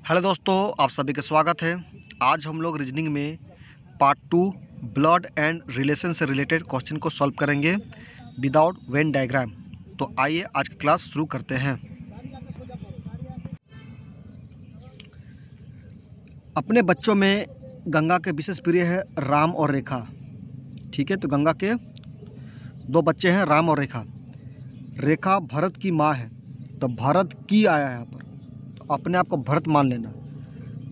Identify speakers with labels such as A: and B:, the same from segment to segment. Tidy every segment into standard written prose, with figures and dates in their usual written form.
A: Hello दोस्तों, आप सभी का स्वागत है। आज हम लोग रीजनिंग में पार्ट 2 ब्लड एंड रिलेशन से रिलेटेड क्वेश्चन को सॉल्व करेंगे विदाउट वेन डायग्राम। तो आइए आज की क्लास शुरू करते हैं। अपने बच्चों में गंगा के विशेष प्रिय है राम और रेखा। ठीक है, तो गंगा के दो बच्चे हैं, राम और रेखा। रेखा भरत की माँ है, तो भरत की आया है यहाँ पर, तो अपने आप को भरत मान लेना।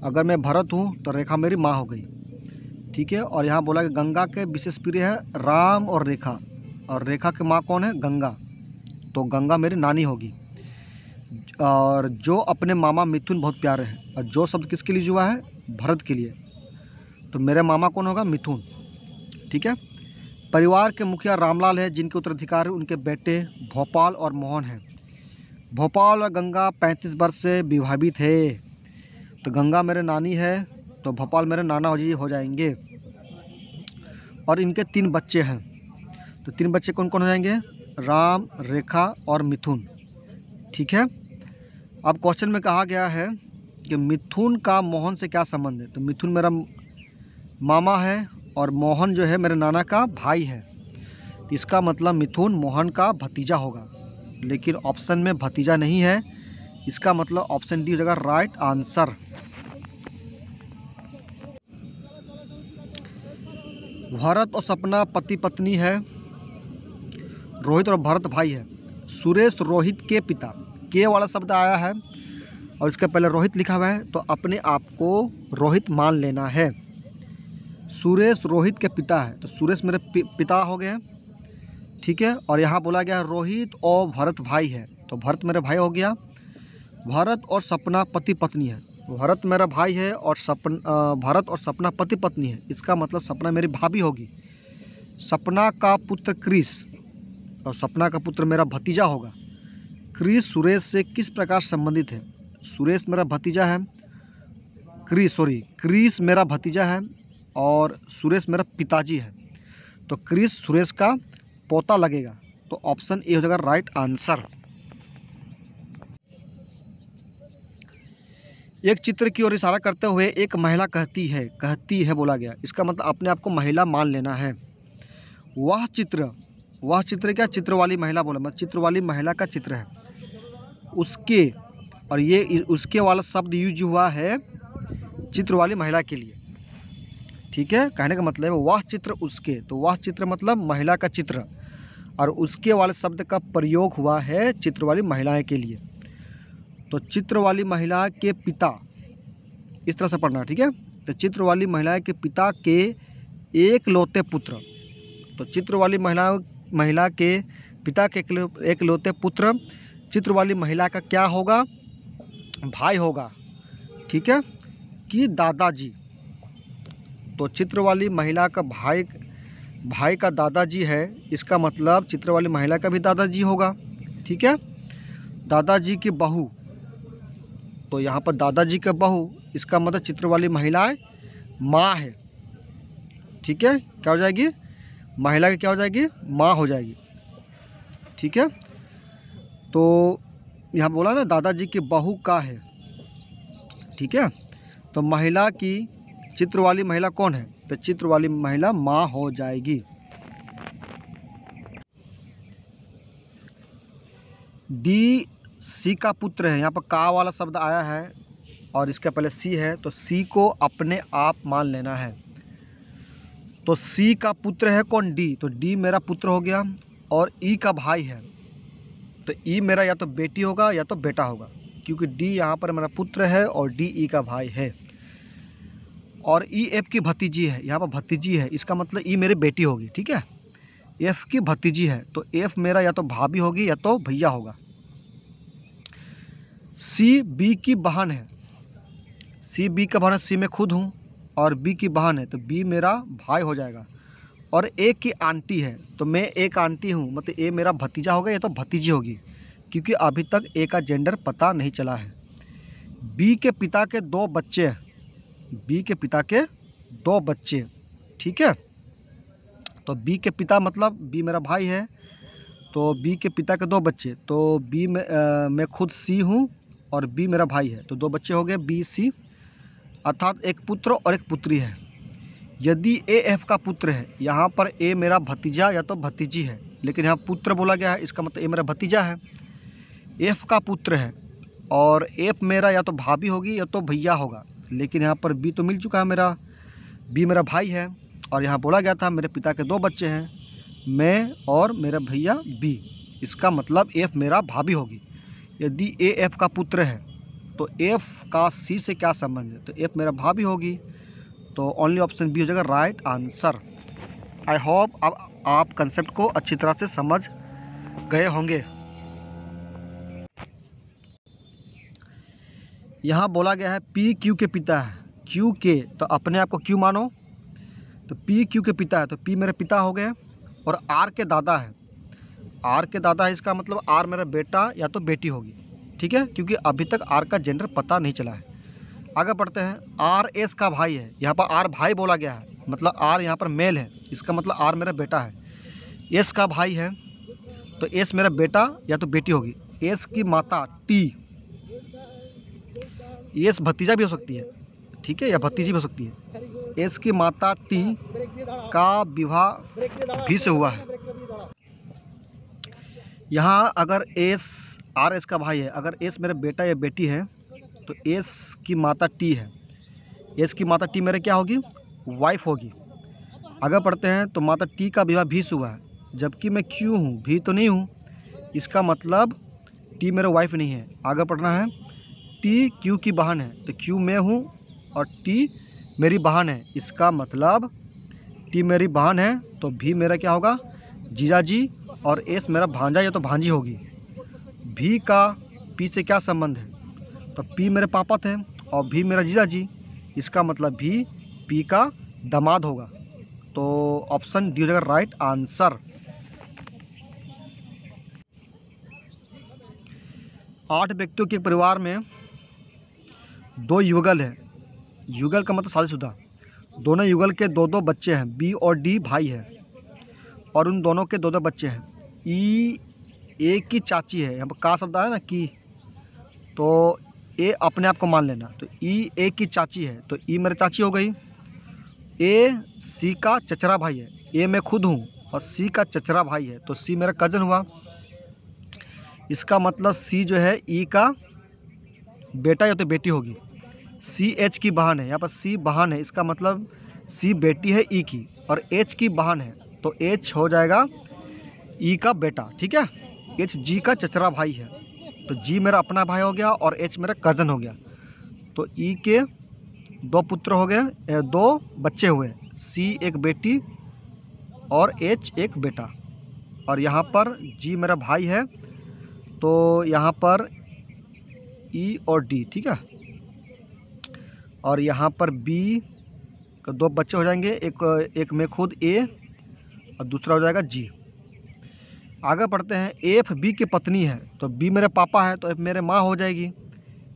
A: अगर मैं भरत हूँ तो रेखा मेरी माँ हो गई। ठीक है, और यहाँ बोला कि गंगा के विशेष प्रिय है राम और रेखा की माँ कौन है? गंगा, तो गंगा मेरी नानी होगी। और जो अपने मामा मिथुन बहुत प्यारे हैं, और जो शब्द किसके लिए जुआ है? भरत के लिए, तो मेरे मामा कौन होगा? मिथुन। ठीक है, परिवार के मुखिया रामलाल है, जिनके उत्तराधिकारी उनके बेटे भोपाल और मोहन हैं। भोपाल और गंगा 35 वर्ष से विभाजित है, तो गंगा मेरे नानी है, तो भोपाल मेरे नाना हो जाएंगे। और इनके 3 बच्चे हैं, तो 3 बच्चे कौन कौन हो जाएंगे? राम, रेखा और मिथुन। ठीक है, अब क्वेश्चन में कहा गया है कि मिथुन का मोहन से क्या संबंध है? तो मिथुन मेरा मामा है और मोहन जो है मेरे नाना का भाई है, तो इसका मतलब मिथुन मोहन का भतीजा होगा। लेकिन ऑप्शन में भतीजा नहीं है, इसका मतलब ऑप्शन डी हो जाएगा राइट आंसर। भरत और सपना पति पत्नी है, रोहित और भरत भाई है। सुरेश रोहित के पिता, के वाला शब्द आया है और इसके पहले रोहित लिखा हुआ है, तो अपने आप को रोहित मान लेना है। सुरेश रोहित के पिता है, तो सुरेश मेरे पिता हो गए। ठीक है, और यहाँ बोला गया है रोहित और भरत भाई है, तो भरत मेरे भाई हो गया। भरत और सपना पति पत्नी है, भरत मेरा भाई है और भरत और सपना पति पत्नी है, इसका मतलब सपना मेरी भाभी होगी। सपना का पुत्र क्रिस और सपना का पुत्र मेरा भतीजा होगा। क्रिस सुरेश से किस प्रकार संबंधित है? सुरेश मेरा भतीजा है, क्रिस मेरा भतीजा है और सुरेश मेरा पिताजी है, तो क्रिस सुरेश का पोता लगेगा, तो ऑप्शन ए हो जाएगा राइट आंसर। एक चित्र की ओर इशारा करते हुए एक महिला कहती है बोला गया, इसका मतलब अपने आप को महिला मान लेना है। वह चित्र क्या? चित्र वाली महिला बोला, मतलब चित्र वाली महिला का चित्र है। उसके, और ये उसके वाला शब्द यूज हुआ है चित्र वाली महिला के लिए। ठीक है, कहने का मतलब है वह चित्र उसके, तो वह चित्र मतलब महिला का चित्र, और उसके वाले शब्द का प्रयोग हुआ है चित्र वाली महिलाएं के लिए। तो चित्र वाली महिला के पिता, इस तरह से पढ़ना। ठीक है, तो चित्र वाली महिला के पिता के एकलौते पुत्र, तो चित्र वाली महिला के पिता के एकलौते पुत्र चित्र वाली महिला का क्या होगा? भाई होगा। ठीक है, कि दादाजी, तो चित्र वाली महिला का भाई का दादाजी है, इसका मतलब चित्र वाली महिला का भी दादाजी होगा। ठीक है, दादाजी की बहू, तो यहाँ पर दादाजी का बहू, इसका मतलब चित्र वाली महिलाएं माँ है। ठीक है, क्या हो जाएगी? महिला की क्या हो जाएगी? माँ हो जाएगी। ठीक है, तो यहाँ बोला ना दादाजी की बहू का है। ठीक है, तो महिला की, चित्र वाली महिला कौन है? तो चित्र वाली महिला माँ हो जाएगी। डी सी का पुत्र है, यहाँ पर का वाला शब्द आया है और इसके पहले सी है, तो सी को अपने आप मान लेना है। तो सी का पुत्र है कौन? डी, तो डी मेरा पुत्र हो गया। और ई का भाई है, तो ई मेरा या तो बेटी होगा या तो बेटा होगा, क्योंकि डी यहाँ पर मेरा पुत्र है और डी ई का भाई है। और ई एफ की भतीजी है, यहाँ पर भतीजी है, इसका मतलब ई मेरी बेटी होगी। ठीक है, एफ की भतीजी है, तो एफ मेरा या तो भाभी होगी या तो भैया होगा। सी बी की बहन है, सी बी का बहन है, सी मैं खुद हूँ और बी की बहन है, तो बी मेरा भाई हो जाएगा। और ए की आंटी है, तो मैं एक आंटी हूँ, मतलब ए मेरा भतीजा होगा या तो भतीजी होगी, क्योंकि अभी तक ए का जेंडर पता नहीं चला है। बी के पिता के 2 बच्चे हैं, बी के पिता के 2 बच्चे। ठीक है, तो बी के पिता मतलब बी मेरा भाई है, तो बी के पिता के 2 बच्चे, तो बी में मैं खुद सी हूँ और बी मेरा भाई है, तो 2 बच्चे हो गए बी सी, अर्थात एक पुत्र और एक पुत्री है। यदि ए एफ का पुत्र है, यहाँ पर ए मेरा भतीजा या तो भतीजी है, लेकिन यहाँ पुत्र बोला गया है, इसका मतलब ए मेरा भतीजा है। एफ का पुत्र है और एफ मेरा या तो भाभी होगी या तो भैया होगा, लेकिन यहाँ पर बी तो मिल चुका है मेरा, बी मेरा भाई है। और यहाँ बोला गया था मेरे पिता के 2 बच्चे हैं, मैं और मेरा भैया बी, इसका मतलब एफ मेरा भाभी होगी। यदि ए एफ का पुत्र है तो एफ का सी से क्या संबंध है, तो एफ मेरा भाभी होगी, तो ओनली ऑप्शन बी हो जाएगा राइट आंसर। आई होप अब आप कंसेप्ट को अच्छी तरह से समझ गए होंगे। यहाँ बोला गया है पी क्यू के पिता है, क्यू के तो अपने आप को क्यू मानो, तो पी क्यू के पिता है तो पी मेरे पिता हो गए, और आर के दादा है, आर के दादा है, इसका मतलब आर मेरा बेटा या तो बेटी होगी, ठीक है, क्योंकि अभी तक आर का जेंडर पता नहीं चला है। आगे बढ़ते हैं। आर एस का भाई है, यहाँ पर आर भाई बोला गया है, मतलब आर यहाँ पर मेल है, इसका मतलब आर मेरा बेटा है। एस का भाई है तो एस मेरा बेटा या तो बेटी होगी। एस की माता टी, एस भतीजा भी हो सकती है, ठीक है, या भतीजी भी हो सकती है। एस की माता टी का विवाह भी से हुआ है। यहाँ अगर एस आर एस का भाई है, अगर एस मेरा बेटा या बेटी है तो एस की माता टी है, एस की माता टी मेरे क्या होगी, वाइफ होगी। आगे पढ़ते हैं। तो माता टी का विवाह भी से हुआ है, जबकि मैं क्यों हूँ, भी तो नहीं हूँ, इसका मतलब टी मेरा वाइफ नहीं है। आगे पढ़ना है। टी क्यू की बहन है, तो क्यू मैं हूँ और टी मेरी बहन है, इसका मतलब टी मेरी बहन है, तो भी मेरा क्या होगा, जीजा जी, और एस मेरा भांजा या तो भांजी होगी। भी का पी से क्या संबंध है, तो पी मेरे पापा थे और भी मेरा जीजा जी, इसका मतलब भी पी का दामाद होगा, तो ऑप्शन डी हो जाएगा राइट आंसर। 8 व्यक्तियों के परिवार में 2 युगल है, युगल का मतलब शादीशुदा, दोनों युगल के 2-2 बच्चे हैं, बी और डी भाई है, और उन दोनों के 2-2 बच्चे हैं। ई ए की चाची है, यहाँ पर का शब्द आया ना की, तो ए अपने आप को मान लेना, तो ई ए की चाची है तो ई मेरी चाची हो गई। ए सी का चचरा भाई है, ए मैं खुद हूँ और सी का चचरा भाई है, तो सी मेरा कज़न हुआ, इसका मतलब सी जो है ई का बेटा या तो बेटी होगी। सी एच की बहन है, यहाँ पर सी बहन है, इसका मतलब सी बेटी है ई की, और एच की बहन है तो एच हो जाएगा ई का बेटा, ठीक है। एच जी का चचरा भाई है, तो जी मेरा अपना भाई हो गया और एच मेरा कज़न हो गया, तो ई के 2 पुत्र हो गए, 2 बच्चे हुए, सी एक बेटी और एच एक बेटा, और यहाँ पर जी मेरा भाई है, तो यहाँ पर ई और डी, ठीक है, और यहाँ पर बी का 2 बच्चे हो जाएंगे, एक में खुद ए और दूसरा हो जाएगा जी। आगे बढ़ते हैं। एफ बी की पत्नी है, तो बी मेरे पापा है तो एफ मेरे माँ हो जाएगी।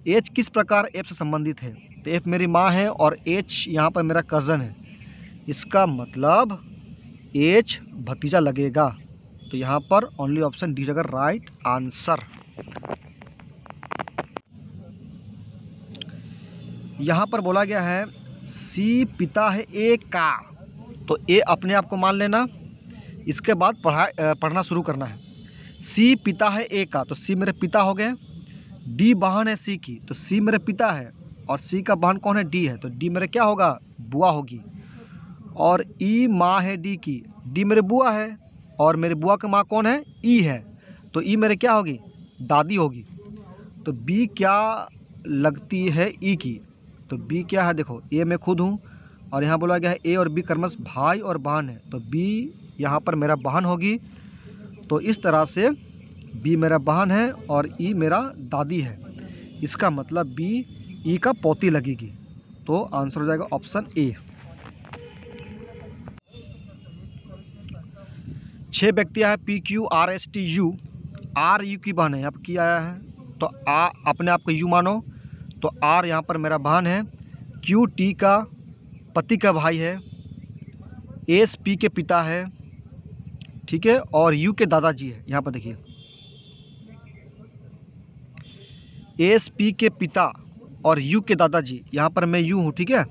A: एच किस प्रकार एफ से संबंधित है, तो एफ मेरी माँ है और एच यहाँ पर मेरा कज़न है, इसका मतलब एच भतीजा लगेगा, तो यहाँ पर ओनली ऑप्शन डी जगह राइट आंसर। यहाँ पर बोला गया है सी पिता है ए का, तो ए अपने आप को मान लेना, इसके बाद पढ़ना शुरू करना है। सी पिता है ए का, तो सी मेरे पिता हो गए। डी बहन है सी की, तो सी मेरे पिता है और सी का बहन कौन है, डी है, तो डी मेरे क्या होगा, बुआ होगी। और ई माँ है डी की, डी मेरे बुआ है और मेरे बुआ की माँ कौन है, ई है, तो ई मेरे क्या होगी, दादी होगी। तो बी क्या लगती है ई की, तो बी क्या है, देखो ए मैं खुद हूँ और यहाँ बोला गया है ए और बी क्रमश भाई और बहन है, तो बी यहाँ पर मेरा बहन होगी, तो इस तरह से बी मेरा बहन है और ई मेरा दादी है, इसका मतलब बी ई का पोती लगेगी, तो आंसर हो जाएगा ऑप्शन ए। 6 व्यक्तियाँ हैं P Q R S T U, R U की बहन है, यहाँ पर की आया है तो अपने आप को यू मानो, तो आर यहाँ पर मेरा बहन है, क्यू टी का पति का भाई है, एस पी के पिता है, ठीक है, और यू के दादाजी है। यहाँ पर देखिए एस पी के पिता और यू के दादाजी, यहाँ पर मैं यू हूँ, ठीक है।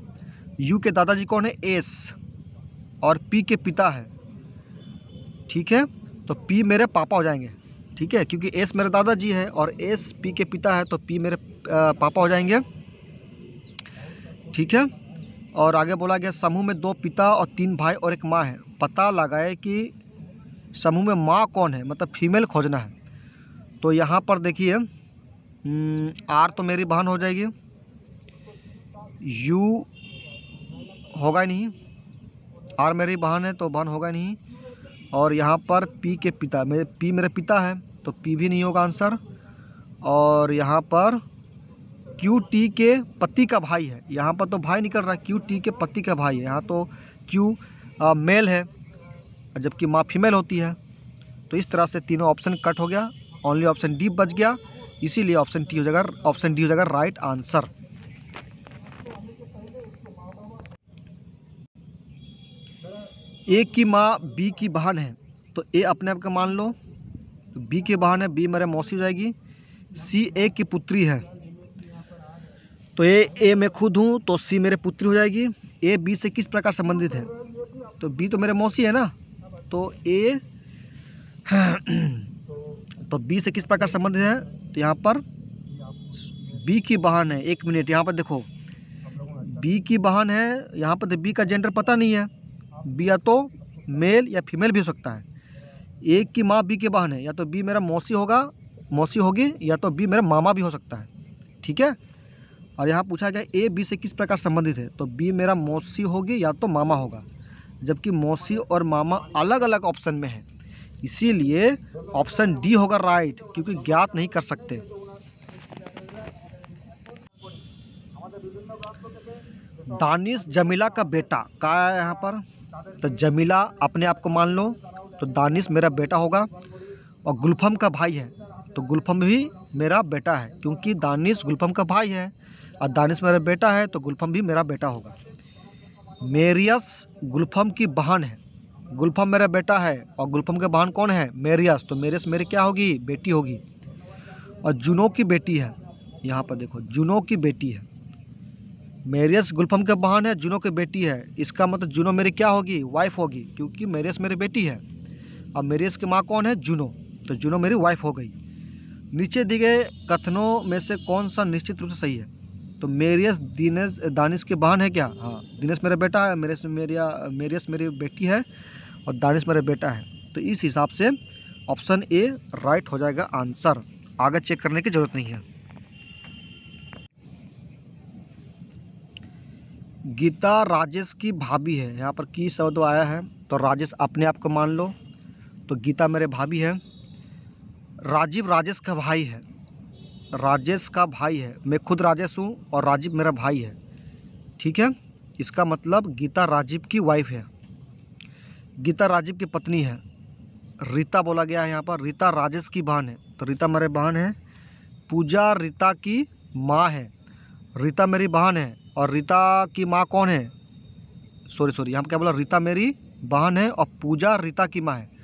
A: यू के दादाजी कौन है? एस, और पी के पिता है, ठीक है। तो पी मेरे पापा हो जाएंगे, ठीक है, क्योंकि एस मेरे दादाजी है और एस पी के पिता है, तो पी मेरे पापा हो जाएंगे, ठीक है। और आगे बोला गया समूह में 2 पिता और 3 भाई और 1 माँ है, पता लगाए कि समूह में माँ कौन है, मतलब फीमेल खोजना है। तो यहाँ पर देखिए आर तो मेरी बहन हो जाएगी, यू होगा ही नहीं, आर मेरी बहन है तो बहन होगा नहीं, और यहाँ पर पी के पिता, पी मेरे पिता है तो पी भी नहीं होगा आंसर। और यहाँ पर क्यू टी के पति का भाई है, यहाँ पर तो भाई निकल रहा है, क्यू टी के पति का भाई है, यहाँ तो क्यू मेल है जबकि माँ फीमेल होती है। तो इस तरह से तीनों ऑप्शन कट हो गया, ओनली ऑप्शन डी बच गया, इसीलिए ऑप्शन डी हो जाएगा राइट आंसर। ए की माँ बी की बहन है, तो ए अपने आप का मान लो, बी की बहन है, बी मेरे मौसी हो जाएगी। सी ए की पुत्री है, तो ए मैं खुद हूँ तो सी मेरे पुत्री हो जाएगी। ए बी से किस प्रकार संबंधित है, तो बी तो मेरे मौसी है ना, तो ए तो बी से किस प्रकार संबंधित है, तो यहाँ पर बी की बहन है। 1 मिनट, यहाँ पर देखो बी की बहन है, यहाँ पर तो बी का जेंडर पता नहीं है, बी या तो मेल या फीमेल भी हो सकता है। ए की माँ बी की बहन है, या तो बी मेरा मौसी होगी, या तो बी मेरा मामा भी हो सकता है, ठीक है। और यहाँ पूछा गया ए बी से किस प्रकार संबंधित है, तो बी मेरा मौसी होगी या तो मामा होगा, जबकि मौसी और मामा अलग अलग ऑप्शन में है, इसीलिए ऑप्शन डी होगा राइट, क्योंकि ज्ञात नहीं कर सकते। दानिश जमीला का बेटा क्या है यहाँ पर, तो जमीला अपने आप को मान लो, तो दानिश मेरा बेटा होगा। और गुलफम का भाई है, तो गुलफम भी मेरा बेटा है, क्योंकि दानिश गुलफम का भाई है और दानिश मेरा बेटा है, तो गुलफम भी मेरा बेटा होगा। मेरियस गुलफम की बहन है, गुलफम मेरा बेटा है और गुलफम के बहन कौन है? मेरियस, तो मेरियस मेरी क्या होगी? बेटी होगी। और जुनो की बेटी है, यहाँ पर देखो जुनो की बेटी है, मेरियस गुलफम के बहन है, जुनो की बेटी है, इसका मतलब जुनो मेरी क्या होगी? वाइफ होगी, क्योंकि मेरियस मेरी बेटी है और मेरियस की माँ कौन है? जुनो, तो जुनो मेरी वाइफ हो गई। नीचे दिए गए कथनों में से कौन सा निश्चित रूप से सही है, तो मेरियस दानिश की बहन है क्या? हाँ, दिनेश मेरा बेटा है, मेरियस मेरी बेटी है और दानिश मेरा बेटा है, तो इस हिसाब से ऑप्शन ए राइट हो जाएगा आंसर, आगे चेक करने की जरूरत नहीं है। गीता राजेश की भाभी है, यहाँ पर की शब्द आया है, तो राजेश अपने आप को मान लो, तो गीता मेरे भाभी है। राजीव राजेश का भाई है, राजेश का भाई है, मैं खुद राजेश हूँ और राजीव मेरा भाई है, ठीक है। इसका मतलब गीता राजीव की वाइफ है, गीता राजीव की पत्नी है। रीता बोला गया है यहाँ पर, रीता राजेश की बहन है, तो रीता मेरे बहन है। पूजा रीता की माँ है, रीता मेरी बहन है और रीता की माँ कौन है? सॉरी यहाँ पर क्या बोला? रीता मेरी बहन है और पूजा रीता की माँ है।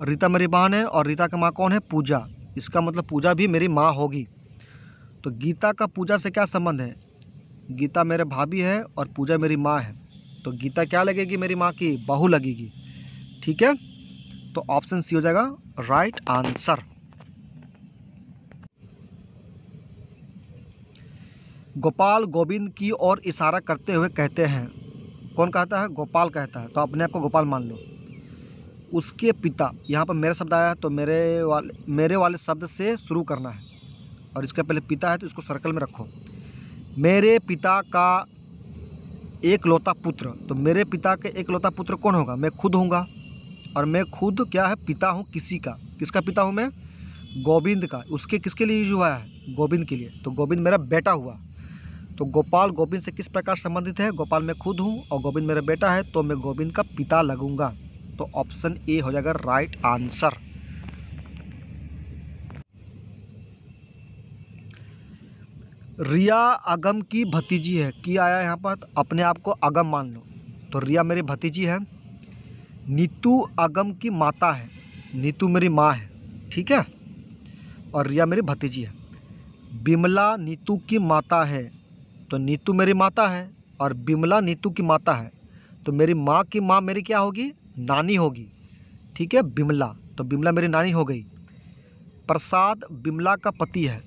A: रीता मेरी बहन है और रीता की माँ कौन है? पूजा, इसका मतलब पूजा भी मेरी माँ होगी। तो गीता का पूजा से क्या संबंध है? गीता मेरे भाभी है और पूजा मेरी माँ है, तो गीता क्या लगेगी? मेरी माँ की बहू लगेगी, ठीक है। तो ऑप्शन सी हो जाएगा राइट आंसर। गोपाल गोविंद की ओर इशारा करते हुए कहते हैं, कौन कहता है? गोपाल कहता है, तो अपने आप को गोपाल मान लो। उसके पिता, यहाँ पर मेरा शब्द आया है, तो मेरे वाले शब्द से शुरू करना है और इसका पहले पिता है तो इसको सर्कल में रखो। मेरे पिता का एकलौता पुत्र, तो मेरे पिता के एकलौता पुत्र कौन होगा? मैं खुद होऊंगा, और मैं खुद क्या है? पिता हूँ किसी का। किसका पिता हूँ मैं? गोविंद का। उसके किसके लिए यूज हुआ है? गोविंद के लिए, तो गोविंद मेरा बेटा हुआ। तो गोपाल गोविंद से किस प्रकार संबंधित है? गोपाल मैं खुद हूँ और गोविंद मेरा बेटा है, तो मैं गोविंद का पिता लगूंगा, तो ऑप्शन ए हो जाएगा राइट आंसर। रिया अगम की भतीजी है, की आया यहाँ पर, तो अपने आप को अगम मान लो, तो रिया मेरी भतीजी है। नीतू अगम की माता है, नीतू मेरी माँ है, ठीक है, और रिया मेरी भतीजी है। बिमला नीतू की माता है, तो नीतू मेरी माता है और बिमला नीतू की माता है, तो मेरी माँ की माँ मेरी क्या होगी, नानी होगी। ठीक है, बिमला, तो बिमला मेरी नानी हो गई। प्रसाद बिमला का पति है,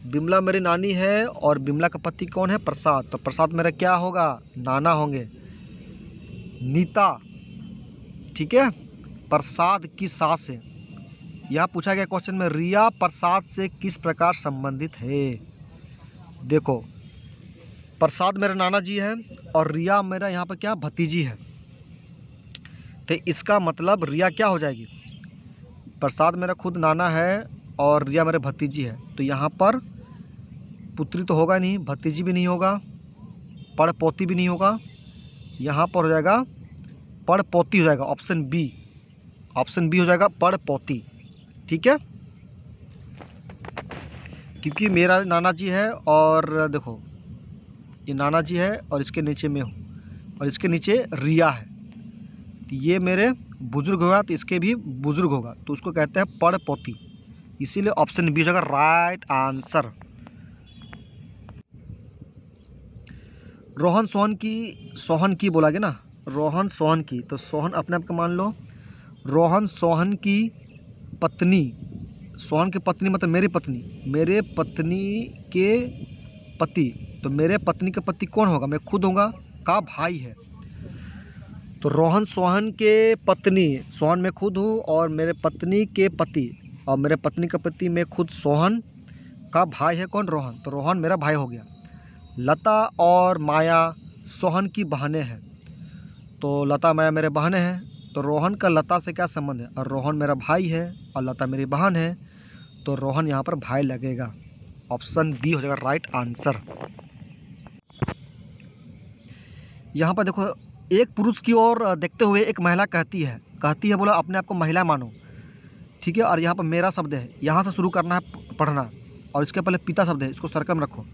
A: बिमला मेरी नानी है और बिमला का पति कौन है, प्रसाद, तो प्रसाद मेरा क्या होगा, नाना होंगे। नीता, ठीक है, प्रसाद की सास है। यह पूछा गया क्वेश्चन में, रिया प्रसाद से किस प्रकार संबंधित है। देखो, प्रसाद मेरा नाना जी है और रिया मेरा यहाँ पर क्या, भतीजी है। तो इसका मतलब रिया क्या हो जाएगी, प्रसाद मेरा खुद नाना है और रिया मेरे भतीजी है, तो यहाँ पर पुत्री तो होगा नहीं, भतीजी भी नहीं होगा, पड़पोती भी नहीं होगा, यहाँ पर हो जाएगा पड़पोती हो जाएगा, ऑप्शन बी हो जाएगा, पड़पोती। ठीक है, क्योंकि मेरा नाना जी है और देखो ये नाना जी है और इसके नीचे मैं हूँ और इसके नीचे रिया है, तो ये मेरे बुजुर्ग होगा, तो इसके भी बुजुर्ग होगा, तो उसको कहते हैं पड़पोती, इसीलिए ऑप्शन बी हो जाएगा राइट आंसर। रोहन सोहन की बोला गया ना, रोहन सोहन की, तो सोहन अपने आप का मान लो, रोहन सोहन की पत्नी, सोहन की पत्नी मतलब मेरी पत्नी, मेरे पत्नी के पति, तो मेरे पत्नी के पति कौन होगा, मैं खुद होगा, का भाई है। तो रोहन सोहन के पत्नी, सोहन मैं खुद हूँ और मेरे पत्नी के पति, और मेरे पत्नी का पति मैं खुद, सोहन का भाई है कौन, रोहन, तो रोहन मेरा भाई हो गया। लता और माया सोहन की बहनें हैं, तो लता माया मेरे बहनें हैं, तो रोहन का लता से क्या संबंध है, और रोहन मेरा भाई है और लता मेरी बहन है, तो रोहन यहाँ पर भाई लगेगा, ऑप्शन बी हो जाएगा राइट आंसर। यहाँ पर देखो, एक पुरुष की ओर देखते हुए एक महिला कहती है बोला अपने आप को महिला मानो। ठीक है, और यहाँ पर मेरा शब्द है, यहाँ से शुरू करना है पढ़ना, और इसके पहले पिता शब्द है, इसको सर्कल में रखो।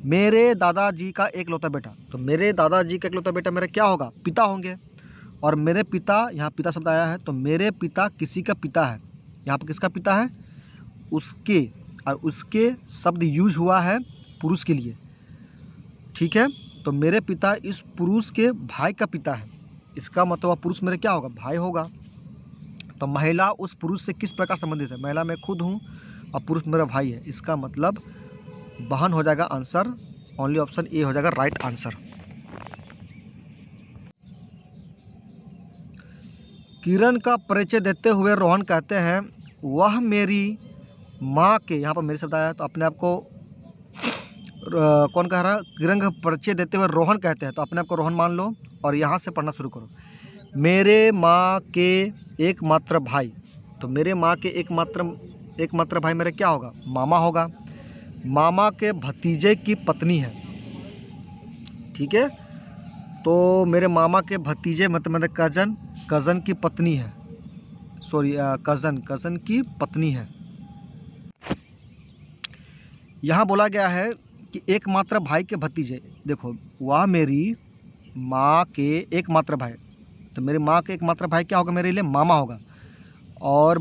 A: मेरे दादाजी का एकलौता बेटा, तो मेरे दादाजी का एकलौता बेटा मेरा क्या होगा, पिता होंगे, और मेरे पिता, यहाँ पिता शब्द आया है, तो मेरे पिता किसी का पिता है, यहाँ पर किसका पिता है, उसके, और उसके शब्द यूज हुआ है पुरुष के लिए। ठीक है, तो मेरे पिता इस पुरुष के भाई का पिता है, इसका मतलब पुरुष मेरे क्या होगा, भाई होगा। तो महिला उस पुरुष से किस प्रकार संबंधित है, महिला मैं खुद हूँ और पुरुष मेरा भाई है, इसका मतलब बहन हो जाएगा आंसर, ओनली ऑप्शन ए हो जाएगा राइट आंसर। किरण का परिचय देते हुए रोहन कहते हैं, वह मेरी माँ के, यहाँ पर मेरे शब्द आया है, तो अपने आप को कौन कह रहा है, किरण का परिचय देते हुए रोहन कहते हैं, तो अपने आप को रोहन मान लो और यहाँ से पढ़ना शुरू करो। मेरे माँ के एकमात्र भाई, तो मेरे माँ के एकमात्र भाई मेरा क्या होगा, मामा होगा, मामा के भतीजे की पत्नी है। ठीक है, तो मेरे मामा के भतीजे मतलब कज़न की पत्नी है, सॉरी कज़न की पत्नी है। यहाँ बोला गया है कि एकमात्र भाई के भतीजे, देखो वह मेरी माँ के एकमात्र भाई, तो मेरी माँ के एकमात्र भाई क्या होगा, मेरे लिए मामा होगा, और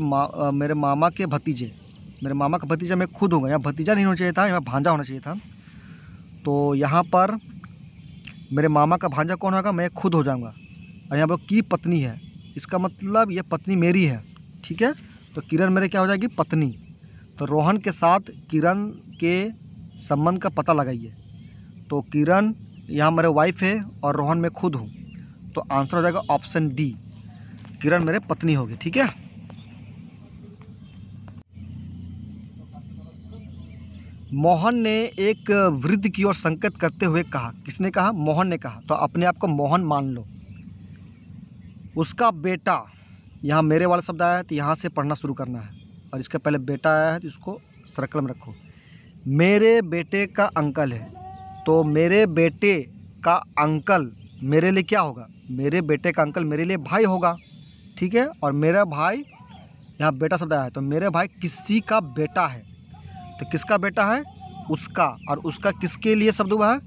A: मेरे मामा के भतीजे, मेरे मामा का भतीजा मैं खुद होगा, यहाँ भतीजा नहीं होना चाहिए था, यहाँ भांजा होना चाहिए था, तो यहाँ पर मेरे मामा का भांजा कौन होगा, मैं खुद हो जाऊँगा, और यहाँ पर की पत्नी है, इसका मतलब ये पत्नी मेरी है। ठीक है, तो किरण मेरे क्या हो जाएगी, पत्नी, तो रोहन के साथ किरण के संबंध का पता लगाइए, तो किरण यहाँ मेरे वाइफ है और रोहन मैं खुद हूँ, तो आंसर हो जाएगा ऑप्शन डी, किरण मेरे पत्नी होगी। ठीक है, मोहन ने एक वृद्ध की ओर संकेत करते हुए कहा, किसने कहा, मोहन ने कहा, तो अपने आप को मोहन मान लो। उसका बेटा, यहाँ मेरे वाला शब्द आया है, तो यहाँ से पढ़ना शुरू करना है, और इसके पहले बेटा आया है, तो इसको सर्कल में रखो। मेरे बेटे का अंकल है, तो मेरे बेटे का अंकल मेरे लिए क्या होगा, मेरे बेटे का अंकल मेरे लिए भाई होगा। ठीक है, और मेरा भाई, यहाँ बेटा शब्द आया है, तो मेरे भाई किसी का बेटा है, तो किसका बेटा है, उसका, और उसका किसके लिए शब्द हुआ है,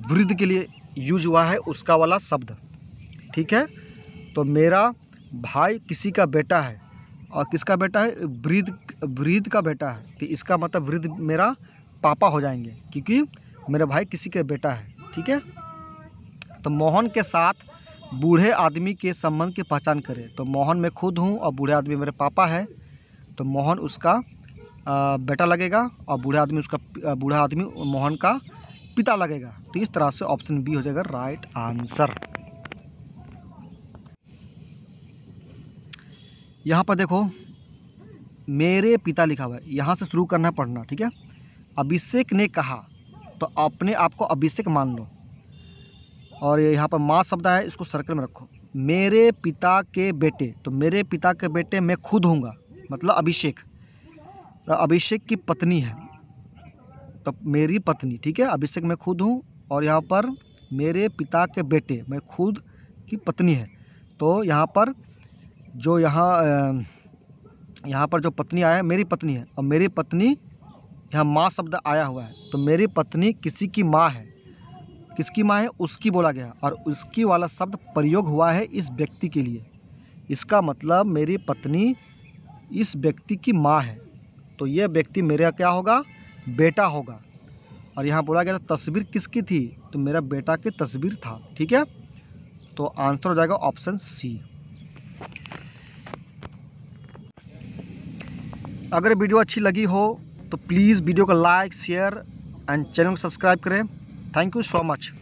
A: वृद्ध के लिए यूज हुआ है उसका वाला शब्द। ठीक है, तो मेरा भाई किसी का बेटा है, और किसका बेटा है, वृद्ध का बेटा है, तो इसका मतलब वृद्ध मेरा पापा हो जाएंगे, क्योंकि मेरे भाई किसी के बेटा है। ठीक है, तो मोहन के साथ बूढ़े आदमी के संबंध की पहचान करें। तो मोहन मैं खुद हूँ और बूढ़े आदमी मेरे पापा है, तो मोहन उसका बेटा लगेगा और बूढ़ा आदमी मोहन का पिता लगेगा। तो इस तरह से ऑप्शन बी हो जाएगा राइट आंसर। यहाँ पर देखो मेरे पिता लिखा हुआ है, यहाँ से शुरू करना पढ़ना। ठीक है, अभिषेक ने कहा, तो अपने आप को अभिषेक मान लो। और यहाँ पर माँ शब्द है, इसको सर्कल में रखो। मेरे पिता के बेटे, तो मेरे पिता के बेटे मैं खुद हूँगा, मतलब अभिषेक। तो अभिषेक की पत्नी है, तो मेरी पत्नी। ठीक है, अभिषेक मैं खुद हूँ और यहाँ पर मेरे पिता के बेटे मैं खुद की पत्नी है। तो यहाँ पर जो यहाँ पर जो पत्नी आया है मेरी पत्नी है, और मेरी पत्नी यहाँ माँ शब्द आया हुआ है, तो मेरी पत्नी किसी की माँ है। किसकी माँ है? उसकी बोला गया, और उसकी वाला शब्द प्रयोग हुआ है इस व्यक्ति के लिए। इसका मतलब मेरी पत्नी इस व्यक्ति की माँ है, तो यह व्यक्ति मेरा क्या होगा? बेटा होगा। और यहाँ बोला गया था तस्वीर किसकी थी? तो मेरा बेटा की तस्वीर था। ठीक है, तो आंसर हो जाएगा ऑप्शन सी। अगर वीडियो अच्छी लगी हो तो प्लीज़ वीडियो को लाइक, शेयर एंड चैनल को सब्सक्राइब करें। Thank you so much.